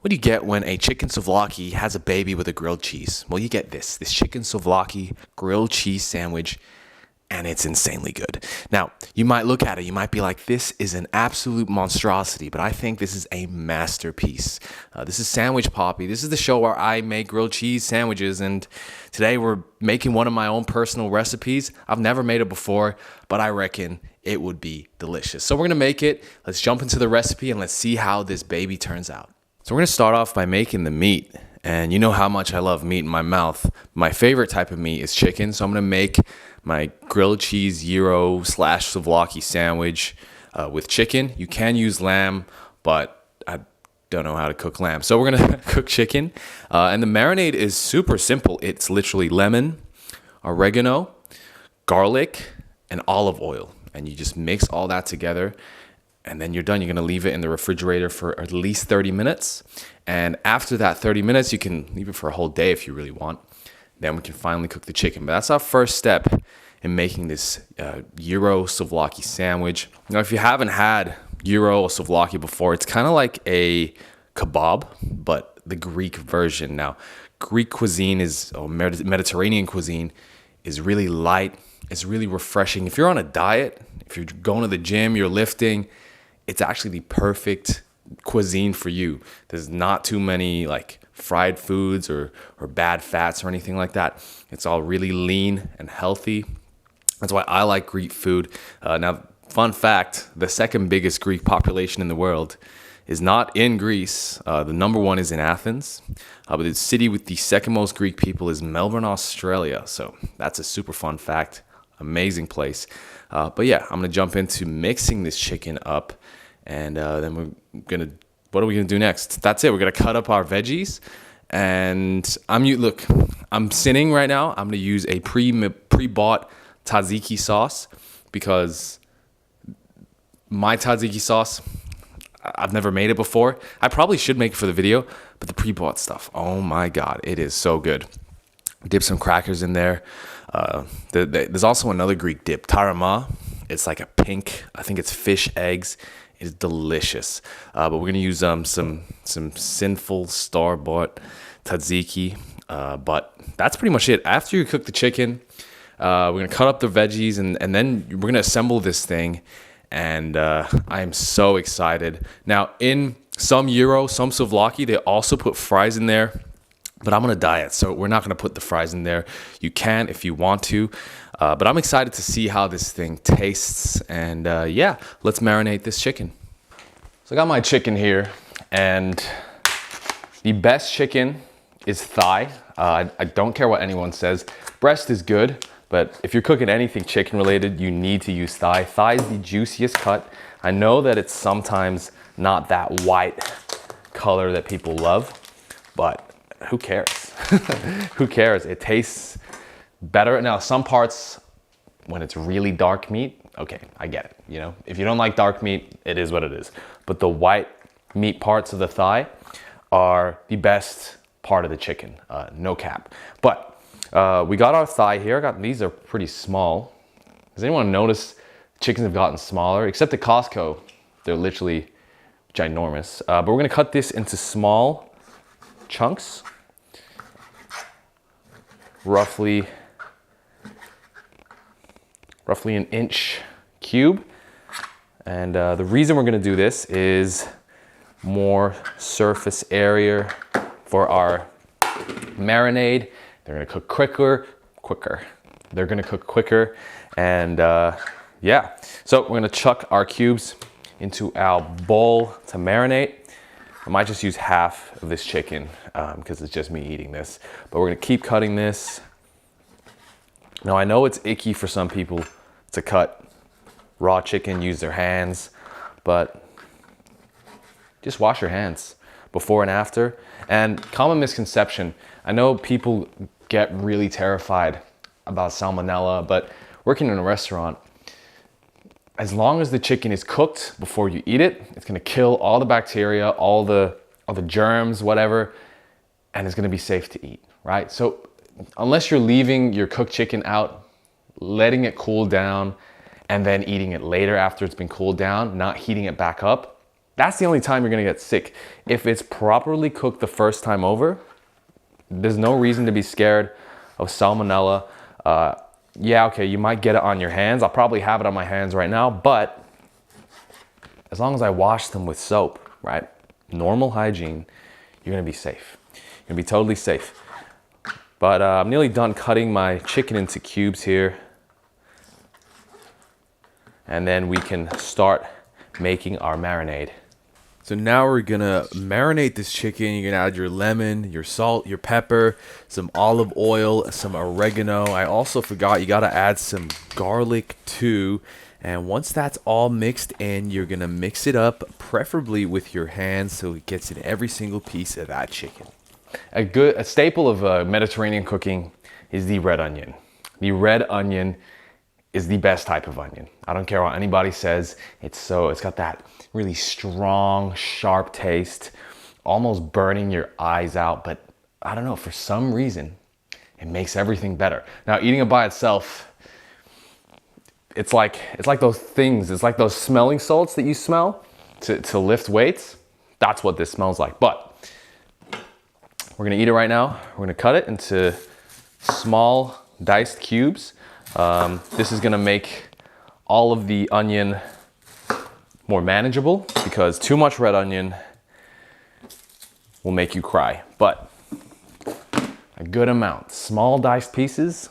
What do you get when a chicken souvlaki has a baby with a grilled cheese? Well, you get this chicken souvlaki grilled cheese sandwich, and it's insanely good. Now, you might look at it, you might be like, this is an absolute monstrosity, but I think this is a masterpiece. This is Sandwich Poppy. This is the show where I make grilled cheese sandwiches, and today we're making one of my own personal recipes. I've never made it before, but I reckon it would be delicious. So we're gonna make it. Let's jump into the recipe and let's see how this baby turns out. So we're gonna start off by making the meat. And you know how much I love meat in my mouth. My favorite type of meat is chicken. So I'm gonna make my grilled cheese gyro / souvlaki sandwich with chicken. You can use lamb, but I don't know how to cook lamb. So we're gonna cook chicken. And the marinade is super simple. It's literally lemon, oregano, garlic, and olive oil. And you just mix all that together. And then you're done. You're gonna leave it in the refrigerator for at least 30 minutes. And after that 30 minutes, you can leave it for a whole day if you really want. Then we can finally cook the chicken. But that's our first step in making this gyro souvlaki sandwich. Now, if you haven't had gyro or souvlaki before, it's kind of like a kebab, but the Greek version. Now, Greek cuisine or Mediterranean cuisine is really light. It's really refreshing. If you're on a diet, if you're going to the gym, you're lifting, it's actually the perfect cuisine for you. There's not too many like fried foods or bad fats or anything like that. It's all really lean and healthy. That's why I like Greek food. Now, fun fact, the second biggest Greek population in the world is not in Greece. The number one is in Athens. But the city with the second most Greek people is Melbourne, Australia. So that's a super fun fact. Amazing place. But yeah, I'm gonna jump into mixing this chicken up, and then what are we gonna do next? That's it. We're gonna cut up our veggies, and I'm sitting right now. I'm gonna use a pre-bought tzatziki sauce because my tzatziki sauce, I've never made it before. I probably should make it for the video, but the pre-bought stuff, oh my God, it is so good. Dip some crackers in there. There's also another Greek dip, tarama. It's like a pink, I think it's fish eggs. It's delicious. But we're gonna use some sinful store-bought tzatziki. But that's pretty much it. After you cook the chicken, we're gonna cut up the veggies and then we're gonna assemble this thing. And I am so excited. Now, in some souvlaki, they also put fries in there. But I'm on a diet, so we're not going to put the fries in there. You can if you want to. But I'm excited to see how this thing tastes. And yeah, let's marinate this chicken. So I got my chicken here. And the best chicken is thigh. I don't care what anyone says. Breast is good. But if you're cooking anything chicken related, you need to use thigh. Thigh is the juiciest cut. I know that it's sometimes not that white color that people love. But who cares? Who cares? It tastes better. Now, some parts, when it's really dark meat, okay, I get it. You know, if you don't like dark meat, it is what it is. But the white meat parts of the thigh are the best part of the chicken, no cap. But we got our thigh here. These are pretty small. Does anyone notice chickens have gotten smaller? Except at Costco, they're literally ginormous. But we're gonna cut this into small chunks, roughly an inch cube. And the reason we're gonna do this is more surface area for our marinade. They're gonna cook quicker. They're gonna cook quicker. And yeah, so we're gonna chuck our cubes into our bowl to marinate. I might just use half of this chicken because it's just me eating this. But we're gonna keep cutting this. Now I know it's icky for some people to cut raw chicken, use their hands, but just wash your hands before and after. And common misconception, I know people get really terrified about salmonella, but working in a restaurant, as long as the chicken is cooked before you eat it, it's gonna kill all the bacteria, all the germs, whatever, and it's gonna be safe to eat, right? So unless you're leaving your cooked chicken out, letting it cool down, and then eating it later after it's been cooled down, not heating it back up, That's the only time you're gonna get sick. If it's properly cooked the first time over, there's no reason to be scared of salmonella. Yeah, okay, you might get it on your hands. I'll probably have it on my hands right now, but as long as I wash them with soap, right? Normal hygiene, you're gonna be safe. You're gonna be totally safe. But I'm nearly done cutting my chicken into cubes here. And then we can start making our marinade. So now we're gonna marinate this chicken. You're gonna add your lemon, your salt, your pepper, some olive oil, some oregano. I also forgot you gotta add some garlic too. And once that's all mixed in, you're gonna mix it up, preferably with your hands so it gets in every single piece of that chicken. A staple of Mediterranean cooking is the red onion. The red onion is the best type of onion. I don't care what anybody says. It's got that really strong, sharp taste, almost burning your eyes out. But I don't know, for some reason, it makes everything better. Now, eating it by itself, it's like those things. It's like those smelling salts that you smell to lift weights. That's what this smells like. But we're gonna eat it right now. We're gonna cut it into small diced cubes. This is gonna make all of the onion more manageable because too much red onion will make you cry. But a good amount, small diced pieces,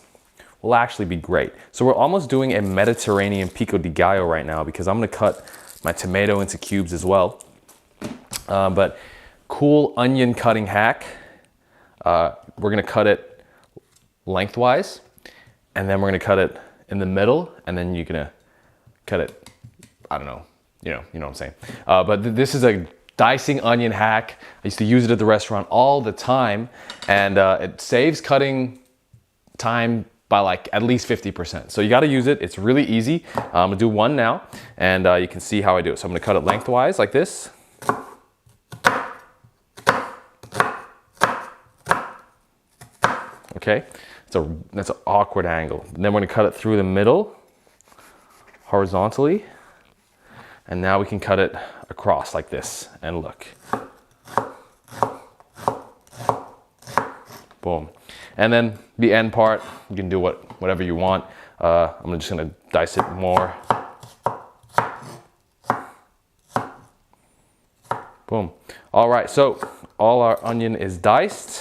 will actually be great. So we're almost doing a Mediterranean pico de gallo right now because I'm gonna cut my tomato into cubes as well. But cool onion cutting hack. We're gonna cut it lengthwise, and then we're gonna cut it in the middle, and then you're gonna cut it, I don't know, you know what I'm saying. But this is a dicing onion hack. I used to use it at the restaurant all the time, and it saves cutting time by like at least 50%. So you gotta use it, it's really easy. I'm gonna do one now, and you can see how I do it. So I'm gonna cut it lengthwise like this. Okay, that's an awkward angle. And then we're gonna cut it through the middle, horizontally. And now we can cut it across like this, and look. Boom. And then the end part, you can do whatever you want. I'm just gonna dice it more. Boom. All right, so all our onion is diced.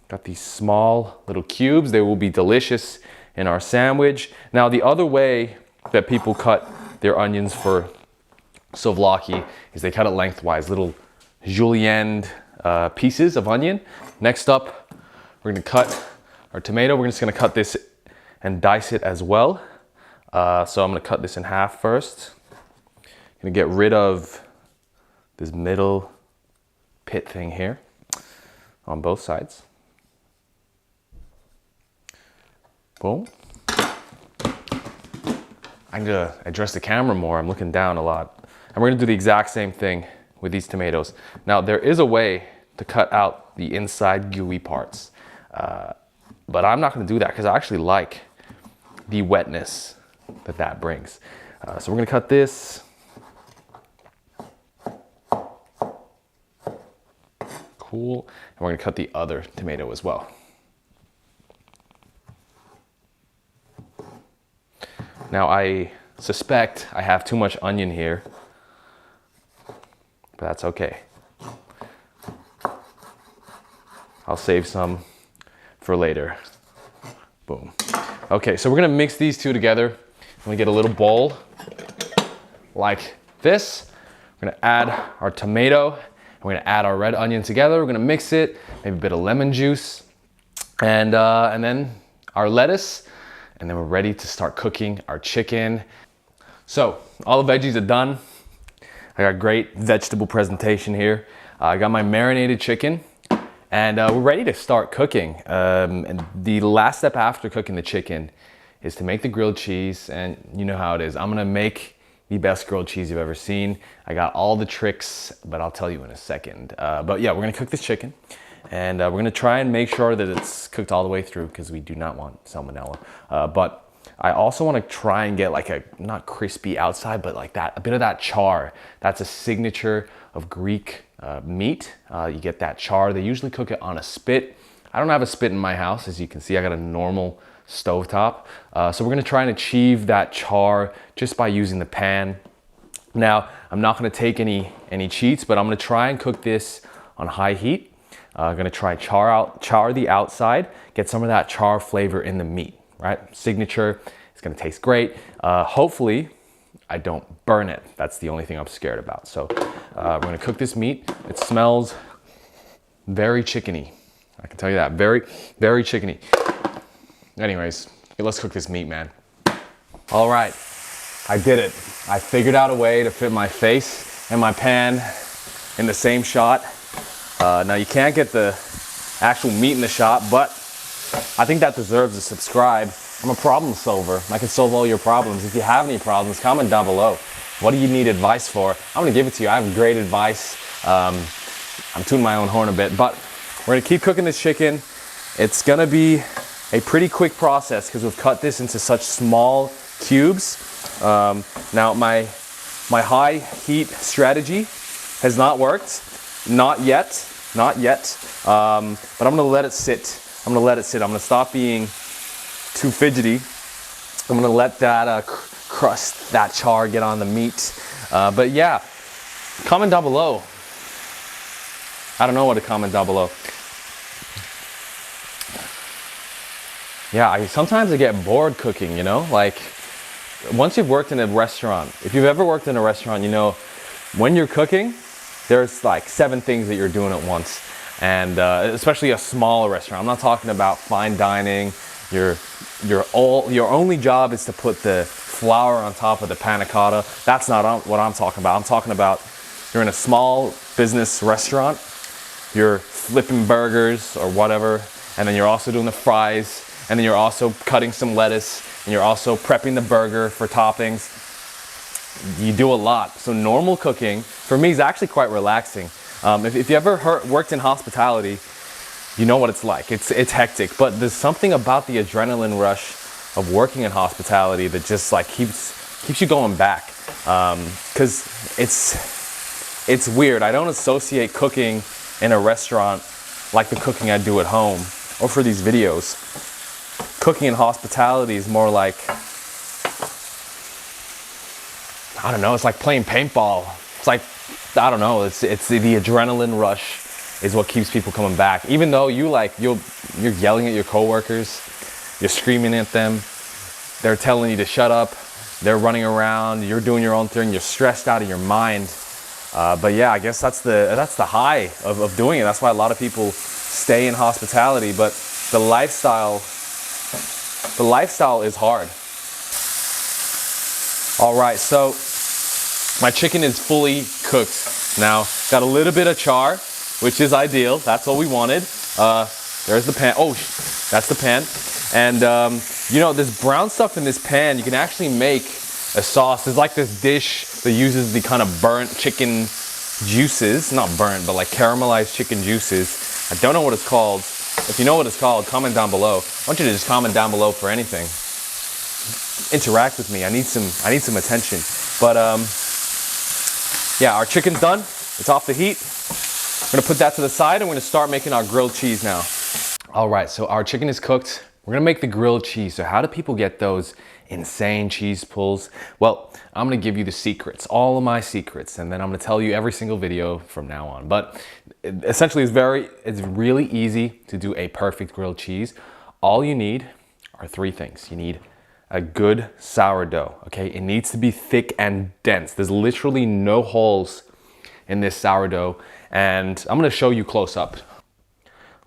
Got these small little cubes. They will be delicious in our sandwich. Now, the other way that people cut their onions for souvlaki is they cut it lengthwise, little julienne pieces of onion. Next up, we're gonna cut our tomato. We're just gonna cut this and dice it as well. So I'm gonna cut this in half first. Gonna get rid of this middle pit thing here on both sides. Boom. I'm gonna address the camera more. I'm looking down a lot. And we're gonna do the exact same thing with these tomatoes. Now, there is a way to cut out the inside gooey parts, but I'm not gonna do that because I actually like the wetness that brings. So we're gonna cut this. Cool. And we're gonna cut the other tomato as well. Now, I suspect I have too much onion here, but that's okay. I'll save some for later. Boom. Okay, so we're gonna mix these two together. I'm gonna get a little bowl like this. We're gonna add our tomato, and we're gonna add our red onion together. We're gonna mix it, maybe a bit of lemon juice, and then our lettuce. And then we're ready to start cooking our chicken. So all the veggies are done. I got great vegetable presentation here. I got my marinated chicken, and we're ready to start cooking. And the last step after cooking the chicken is to make the grilled cheese, and you know how it is. I'm gonna make the best grilled cheese you've ever seen. I got all the tricks, but I'll tell you in a second. But yeah, we're gonna cook this chicken. And we're gonna try and make sure that it's cooked all the way through because we do not want salmonella. But I also want to try and get like a, not crispy outside, but like that, a bit of that char. That's a signature of Greek meat. You get that char. They usually cook it on a spit. I don't have a spit in my house. As you can see, I got a normal stovetop. So we're gonna try and achieve that char just by using the pan. Now, I'm not gonna take any cheats, but I'm gonna try and cook this on high heat. I'm gonna try char the outside, get some of that char flavor in the meat, right? Signature, it's gonna taste great. Hopefully, I don't burn it. That's the only thing I'm scared about. So we're gonna cook this meat. It smells very chickeny. I can tell you that, very, very chickeny. Anyways, let's cook this meat, man. All right, I did it. I figured out a way to fit my face and my pan in the same shot. Now you can't get the actual meat in the shot, but I think that deserves a subscribe. I'm a problem solver. I can solve all your problems. If you have any problems, comment down below. What do you need advice for? I'm gonna give it to you. I have great advice. I'm tooting my own horn a bit, but we're gonna keep cooking this chicken. It's gonna be a pretty quick process because we've cut this into such small cubes. Now my high heat strategy has not worked. Not yet. But I'm gonna let it sit. I'm gonna stop being too fidgety. I'm gonna let that crust, that char get on the meat. But yeah, comment down below. I don't know what to comment down below. Yeah, sometimes I get bored cooking, you know? Like, once you've worked in a restaurant, if you've ever worked in a restaurant, you know, when you're cooking, there's like 7 things that you're doing at once. And especially a smaller restaurant. I'm not talking about fine dining. Your only job is to put the flour on top of the panna cotta. That's not what I'm talking about. I'm talking about you're in a small business restaurant, you're flipping burgers or whatever, and then you're also doing the fries, and then you're also cutting some lettuce, and you're also prepping the burger for toppings. You do a lot. So normal cooking, for me, is actually quite relaxing. If you ever worked in hospitality, you know what it's like. It's hectic, but there's something about the adrenaline rush of working in hospitality that just like keeps you going back. Because it's weird. I don't associate cooking in a restaurant like the cooking I do at home or for these videos. Cooking in hospitality is more like, I don't know, it's like playing paintball. It's like, I don't know, it's the adrenaline rush is what keeps people coming back. Even though you're yelling at your coworkers, you're screaming at them, they're telling you to shut up, they're running around, you're doing your own thing, you're stressed out of your mind. But yeah, I guess that's the high of doing it. That's why a lot of people stay in hospitality, but the lifestyle is hard. All right, so my chicken is fully cooked. Now, got a little bit of char, which is ideal. That's what we wanted. There's the pan. Oh, that's the pan. And you know, this brown stuff in this pan, you can actually make a sauce. There's like this dish that uses the kind of burnt chicken juices. Not burnt, but like caramelized chicken juices. I don't know what it's called. If you know what it's called, comment down below. I want you to just comment down below for anything. Interact with me. I need some attention. But yeah, our chicken's done. It's off the heat. We're gonna put that to the side and we're gonna start making our grilled cheese now. All right, so our chicken is cooked. We're gonna make the grilled cheese. So how do people get those insane cheese pulls? Well, I'm gonna give you the secrets, all of my secrets, and then I'm gonna tell you every single video from now on. But essentially, it's really easy to do a perfect grilled cheese. All you need are 3 things. You need a good sourdough, okay? It needs to be thick and dense. There's literally no holes in this sourdough, and I'm gonna show you close up.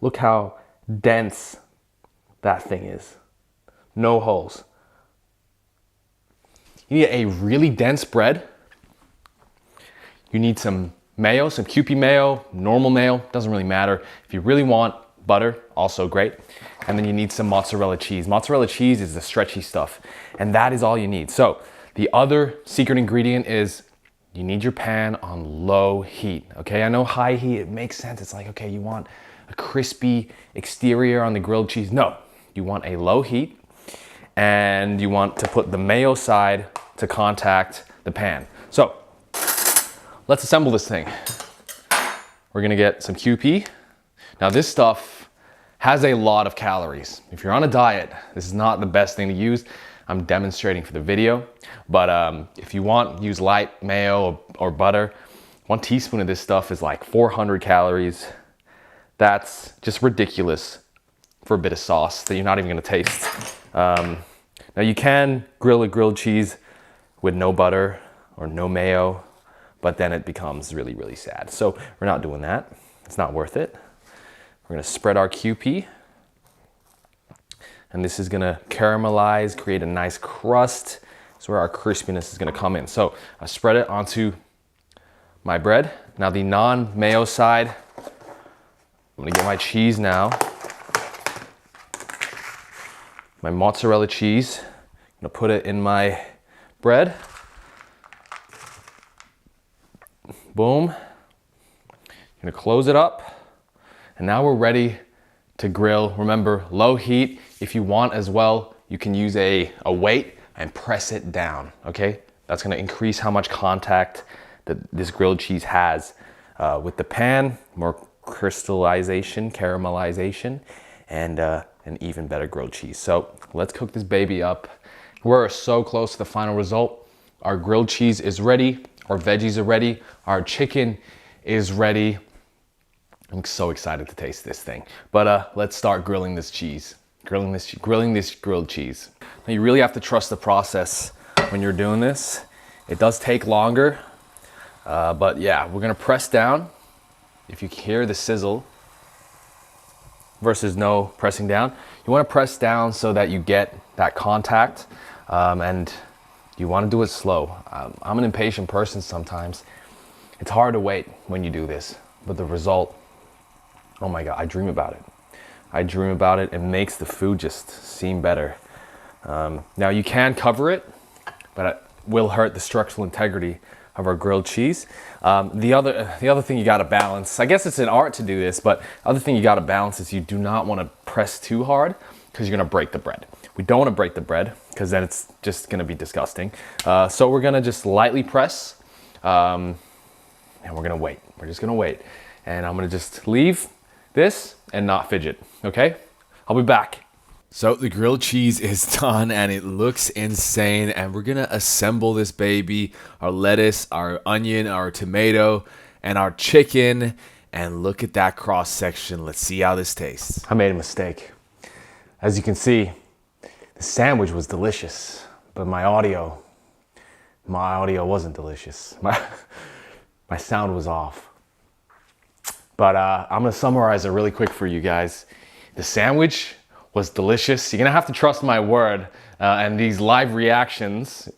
Look how dense that thing is. No holes. You need a really dense bread. You need some mayo, some Kewpie mayo, normal mayo, doesn't really matter. If you really want butter, also great. And then you need some mozzarella cheese. Mozzarella cheese is the stretchy stuff, and that is all you need. So the other secret ingredient is you need your pan on low heat, okay? I know high heat, it makes sense. It's like, okay, you want a crispy exterior on the grilled cheese. No, you want a low heat. and you want to put the mayo side to contact the pan. So let's assemble this thing. We're gonna get some QP. Now this stuff has a lot of calories. If you're on a diet, this is not the best thing to use. I'm demonstrating for the video, but if you want, use light mayo or butter. 1 teaspoon of this stuff is like 400 calories. That's just ridiculous for a bit of sauce that you're not even gonna taste. Now you can grill a grilled cheese with no butter or no mayo, but then it becomes really, really sad. So we're not doing that. It's not worth it. We're gonna spread our QP, and this is gonna caramelize, create a nice crust. That's where our crispiness is gonna come in. So I spread it onto my bread. Now the non-mayo side, I'm gonna get my cheese now. My mozzarella cheese. I'm gonna put it in my bread. Boom. I'm gonna close it up. And now we're ready to grill. Remember, low heat. If you want as well, you can use a weight and press it down, okay? That's gonna increase how much contact that this grilled cheese has with the pan, more crystallization, caramelization, and an even better grilled cheese. So let's cook this baby up. We're so close to the final result. Our grilled cheese is ready, our veggies are ready, our chicken is ready. I'm so excited to taste this thing. But let's start grilling this cheese. Grilling this grilled cheese. Now you really have to trust the process when you're doing this. It does take longer, but yeah, we're gonna press down. If you hear the sizzle versus no pressing down, you wanna press down so that you get that contact, and you wanna do it slow. I'm an impatient person sometimes. It's hard to wait when you do this, but the result, oh my God, I dream about it. I dream about it. It makes the food just seem better. Now you can cover it, but it will hurt the structural integrity of our grilled cheese. The other thing you gotta balance, I guess it's an art to do this, but the other thing you gotta balance is you do not wanna press too hard because you're gonna break the bread. We don't wanna break the bread because then it's just gonna be disgusting. So we're gonna just lightly press, and we're gonna wait. We're just gonna wait. And I'm gonna just leave this and not fidget, okay? I'll be back. So the grilled cheese is done and it looks insane, and we're gonna assemble this baby, our lettuce, our onion, our tomato, and our chicken, and look at that cross section. Let's see how this tastes. I made a mistake. As you can see, the sandwich was delicious, but my audio wasn't delicious. My sound was off. But I'm gonna summarize it really quick for you guys. The sandwich was delicious. You're gonna have to trust my word and these live reactions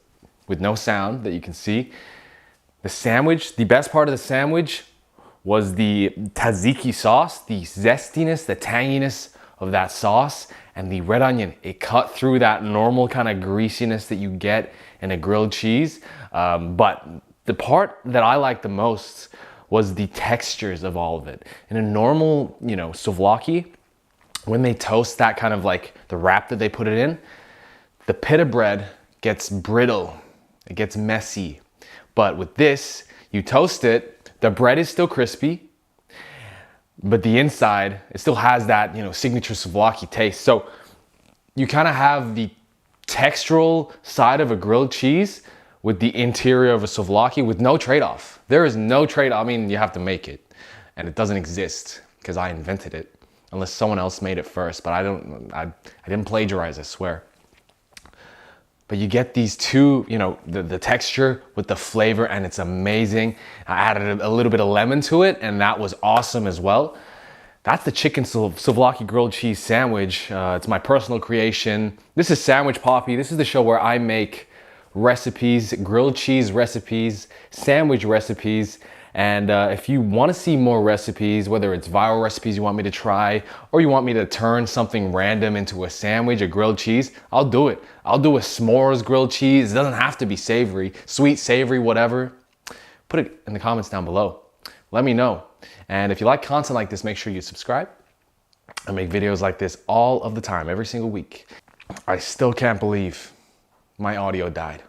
with no sound that you can see. The sandwich, the best part of the sandwich was the tzatziki sauce, the zestiness, the tanginess of that sauce, and the red onion. It cut through that normal kind of greasiness that you get in a grilled cheese. But the part that I liked the most was the textures of all of it. In a normal, souvlaki, when they toast that kind of like the wrap that they put it in, the pita bread gets brittle, it gets messy. But with this, you toast it, the bread is still crispy, but the inside, it still has that, signature souvlaki taste. So you kind of have the textural side of a grilled cheese with the interior of a souvlaki with no trade-off. There is no trade-off. I mean, you have to make it, and it doesn't exist because I invented it, unless someone else made it first, but I didn't plagiarize, I swear. But you get these two, the texture with the flavor, and it's amazing. I added a little bit of lemon to it, and that was awesome as well. That's the chicken souvlaki grilled cheese sandwich. It's my personal creation. This is Sandwich Poppy. This is the show where I make recipes, grilled cheese recipes, sandwich recipes. And if you want to see more recipes, whether it's viral recipes you want me to try, or you want me to turn something random into a sandwich, a grilled cheese, I'll do it. I'll do a s'mores grilled cheese. It doesn't have to be savory, sweet, savory, whatever. Put it in the comments down below. Let me know. And if you like content like this, make sure you subscribe. I make videos like this all of the time, every single week. I still can't believe my audio died.